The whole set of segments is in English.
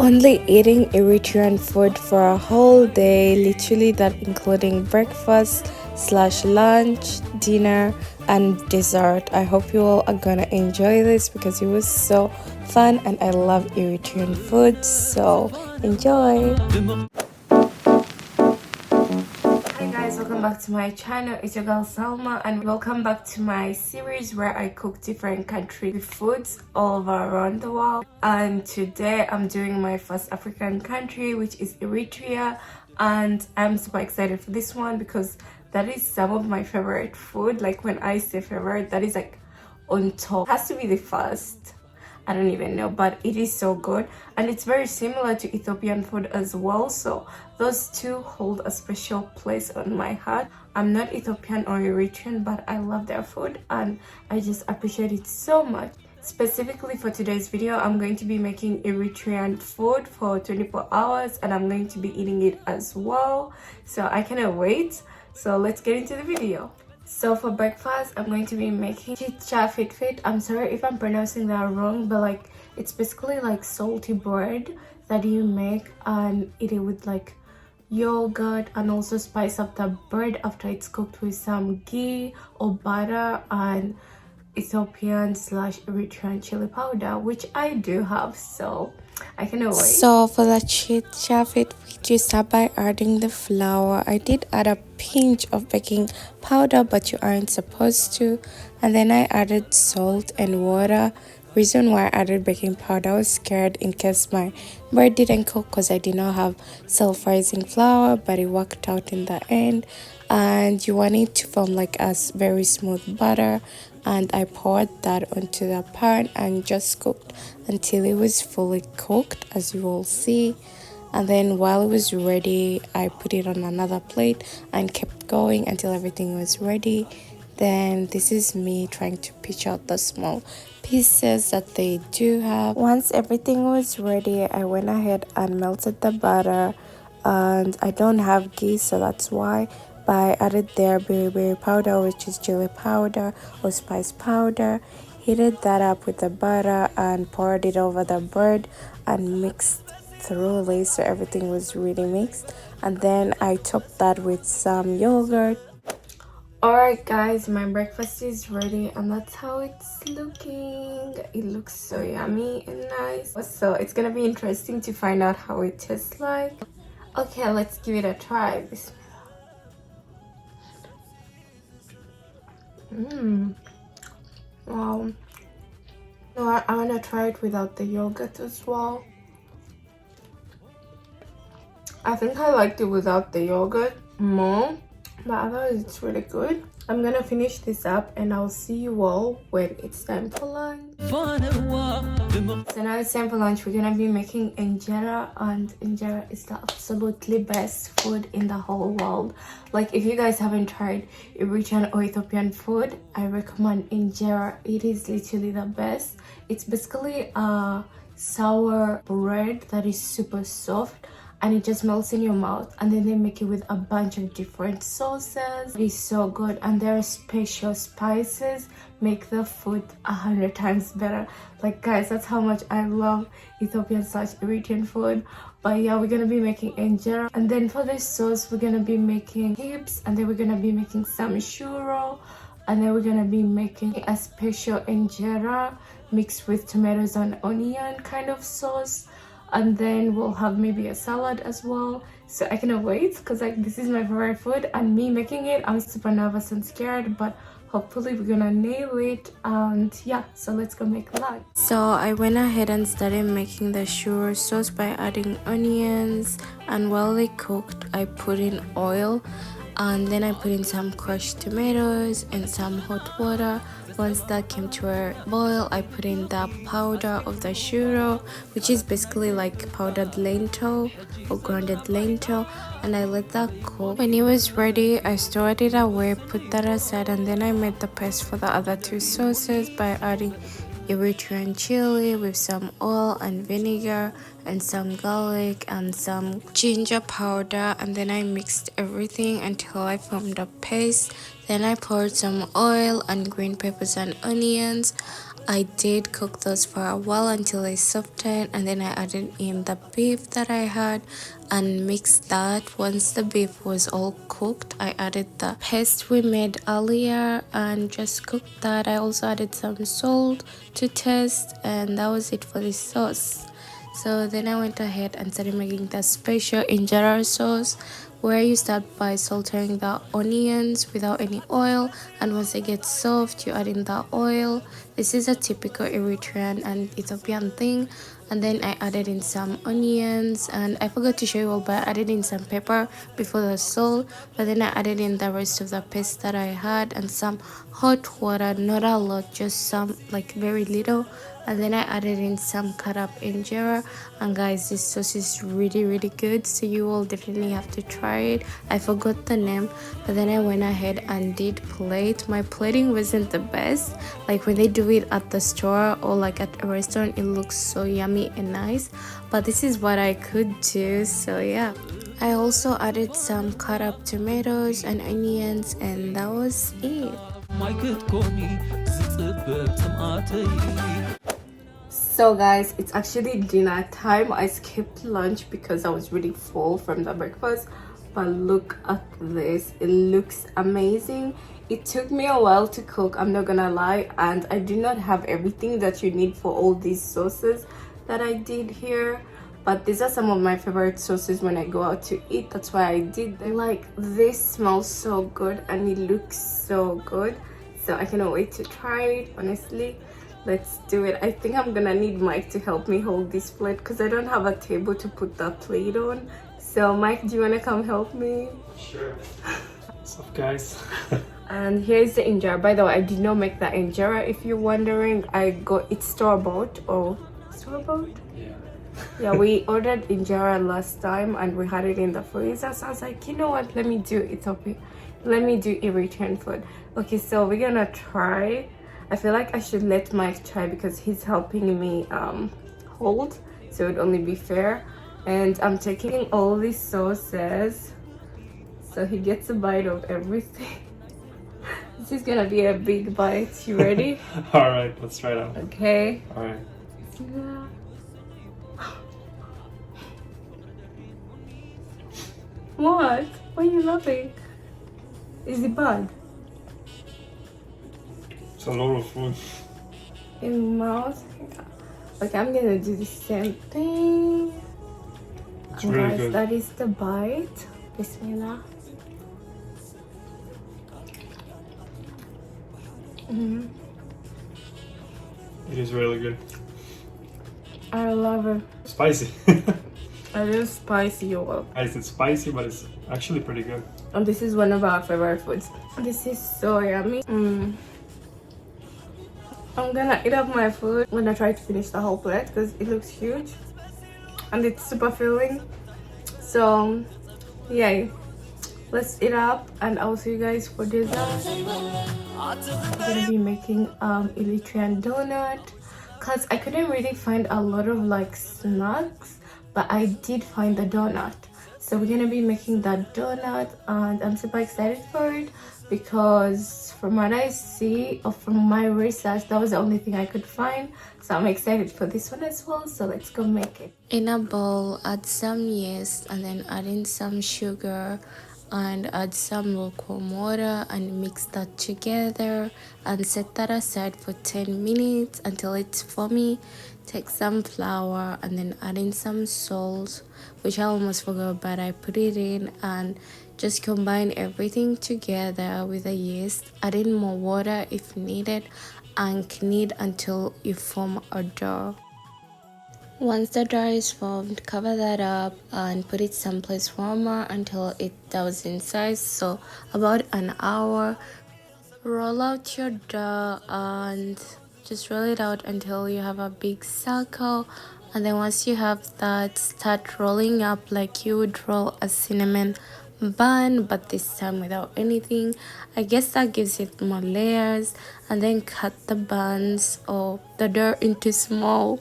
only eating Eritrean food for a whole day, literally that including breakfast slash lunch, dinner, and dessert. I hope you all are gonna enjoy this because it was so fun and I love Eritrean food, so enjoy. Hi guys, welcome back to my channel. It's your girl Salma and welcome back to my series where I cook different country foods all over around the world. And today I'm doing my first African country, which is Eritrea, and I'm super excited for this one because that is some of my favorite food. Like when I say favorite, that is like on top. It has to be the first. I don't even know, but it is so good and it's very similar to Ethiopian food as well, so those two hold a special place on my heart. I'm not Ethiopian or Eritrean, but I love their food and I just appreciate it so much. Specifically for today's video, I'm going to be making Eritrean food for 24 hours and I'm going to be eating it as well, so I cannot wait. So let's get into the video. So for breakfast, I'm going to be making chicha fit fit. I'm sorry if I'm pronouncing that wrong, but like it's basically like salty bread that you make and eat it with like yogurt and also spice up the bread after it's cooked with some ghee or butter and Ethiopian slash Eritrean chili powder, which I do have, so I cannot wait. So for the chicha fit, you start by adding the flour. I did add a pinch of baking powder, but you aren't supposed to. And then I added salt and water. Reason why I added baking powder, I was scared in case my bread didn't cook because I did not have self-rising flour, but it worked out in the end. And you want it to form like a very smooth butter, and I poured that onto the pan and just cooked until it was fully cooked, as you will see. And then while it was ready, I put it on another plate and kept going until everything was ready. Then this is me trying to pitch out the small pieces that they do have. Once everything was ready, I went ahead and melted the butter, and I don't have ghee, so that's why. But I added their berry powder, which is chili powder or spice powder, heated that up with the butter and poured it over the bread and mixed thoroughly so everything was really mixed. And then I topped that with some yogurt. Alright guys, my breakfast is ready and that's how it's looking. It looks so yummy and nice, so it's gonna be interesting to find out how it tastes like. Okay, let's give it a try. Wow. No, I wanna try it without the yogurt as well. I think I liked it without the yogurt more, but otherwise it's really good. I'm gonna finish this up and I'll see you all when it's time for lunch. So now it's time for lunch. We're gonna be making Injera, and Injera is the absolutely best food in the whole world. Like if you guys haven't tried Eritrean or Ethiopian food, I recommend Injera. It is literally the best. It's basically a sour bread that is super soft and it just melts in your mouth, and then they make it with a bunch of different sauces. It is so good, and their special spices make the food 100 times better. Like guys, that's how much I love Ethiopian slash Eritrean food. But yeah, we're gonna be making injera, and then for this sauce we're gonna be making hips, and then we're gonna be making some shuro, and then we're gonna be making a special injera mixed with tomatoes and onion kind of sauce. And then we'll have maybe a salad as well, so I cannot wait because like this is my favorite food, and me making it, I'm super nervous and scared, but hopefully we're gonna nail it. And yeah, so let's go make lunch. So I went ahead and started making the shuro sauce by adding onions, and while they cooked I put in oil, and then I put in some crushed tomatoes and some hot water. Once that came to a boil, I put in the powder of the shuro, which is basically like powdered lentil or grounded lentil, and I let that cook. When it was ready, I stored it away, put that aside, and then I made the paste for the other two sauces by adding Eritrean chili with some oil and vinegar and some garlic and some ginger powder, and then I mixed everything until I formed a paste. Then I poured some oil and green peppers and onions, I did cook those for a while until they softened, and then I added in the beef that I had and mixed that. Once the beef was all cooked, I added the paste we made earlier and just cooked that. I also added some salt to taste, and that was it for the sauce. So then I went ahead and started making the special injera sauce, where you start by sauteing the onions without any oil, and once they get soft you add in the oil. This is a typical Eritrean and Ethiopian thing. And then I added in some onions, and I forgot to show you all, but I added in some pepper before the salt. But then I added in the rest of the paste that I had and some hot water, not a lot, just some, like very little. And then I added in some cut up injera, and guys, this sauce is really good, so you will definitely have to try it. I forgot the name, but then I went ahead and did plate. My plating wasn't the best, like when they do it at the store or like at a restaurant, it looks so yummy and nice, but this is what I could do. So yeah, I also added some cut up tomatoes and onions, and that was it. So guys, it's actually dinner time. I skipped lunch because I was really full from the breakfast, but look at this, it looks amazing. It took me a while to cook, I'm not gonna lie, and I do not have everything that you need for all these sauces that I did here, but these are some of my favorite sauces when I go out to eat. That's why I did them. Like, this smells so good and it looks so good, so I cannot wait to try it. Honestly, let's do it. I think I'm gonna need Mike to help me hold this plate because I don't have a table to put that plate on. So Mike, do you want to come help me? Sure. What's up, guys? And here's the injera. By the way, I did not make the injera, if you're wondering. I got it store-bought. Or store-bought? Yeah, we ordered injera last time and we had it in the freezer, so I was like, you know what, let me do Ethiopia, let me do Eritrean food. Okay, so we're gonna try. I feel like I should let Mike try because he's helping me hold, so it would only be fair. And I'm taking all these sauces so he gets a bite of everything. This is gonna be a big bite. You ready? All right, let's try it out. Okay. All right. Yeah. What? Why are you laughing? Is it bad? It's a lot of food. In mouth? Okay, I'm gonna do the same thing. It's really Guys, good. that is the bite. Bismillah. It is really good. I love it. Spicy. It is spicy, you will. It's spicy, but it's actually pretty good. And this is one of our favorite foods. This is so yummy. I'm gonna eat up my food when I try to finish the whole plate because it looks huge and it's super filling. So yeah, let's eat up and I'll see you guys for dessert. I'm gonna be making Eritrean donut because I couldn't really find a lot of like snacks, but I did find the donut. So we're gonna be making that donut and I'm super excited for it because from what I see or from my research, that was the only thing I could find. So I'm excited for this one as well. So let's go make it. In a bowl, add some yeast and then add in some sugar and add some lukewarm water and mix that together and set that aside for 10 minutes until it's foamy. Take some flour and then add in some salt, which I almost forgot, but I put it in, and just combine everything together with the yeast. Add in more water if needed and knead until you form a dough. Once the dough is formed, cover that up and put it someplace warmer until it doughs in size, so about an hour. Roll out your dough and just roll it out until you have a big circle, and then once you have that, start rolling up like you would roll a cinnamon bun, but this time without anything. I guess that gives it more layers. And then cut the buns or the dough into small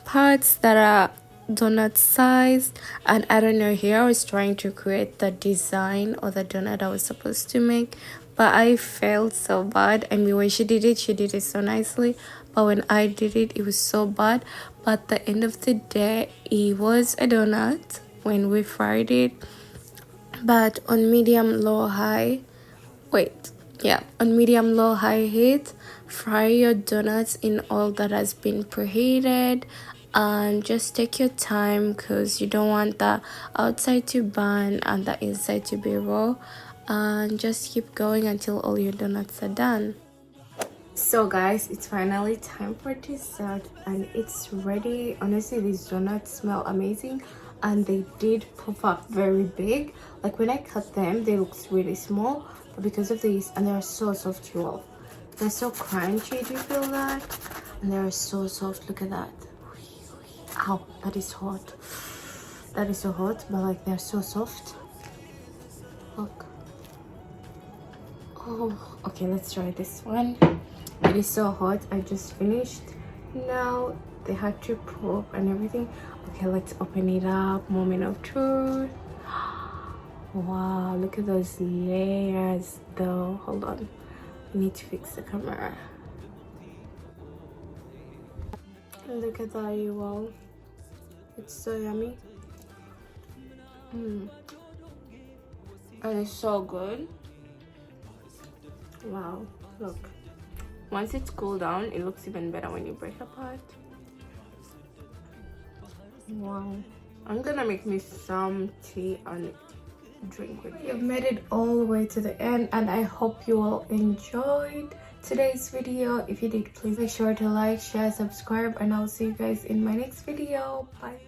parts that are donut size. And I don't know, here I was trying to create the design or the donut I was supposed to make, but I failed so bad. I mean, when she did it so nicely, but when I did it, it was so bad. But at the end of the day, it was a donut when we fried it, but on medium low high. On medium low high heat. Fry your donuts in oil that has been preheated, and just take your time because you don't want the outside to burn and the inside to be raw, and just keep going until all your donuts are done. So guys, it's finally time for dessert and it's ready. Honestly, these donuts smell amazing and they did puff up very big. Like when I cut them, they looked really small, but because of these, and they're so soft, you all. They're so crunchy, do you feel that? And they're so soft, look at that. Ow, that is hot. That is so hot, but like they're so soft. Look. Oh, okay, let's try this one. It is so hot. I just finished. Now they had to pop and everything. Okay, let's open it up. Moment of truth. Wow, look at those layers though. Hold on, I need to fix the camera. Look at that, you all. It's so yummy. And it's so good. Wow, look. Once it's cooled down, it looks even better when you break apart. Wow. I'm gonna make me some tea and drink with it. You've made it all the way to the end and I hope you all enjoyed today's video. If you did, please make sure to like, share, subscribe, and I'll see you guys in my next video. Bye.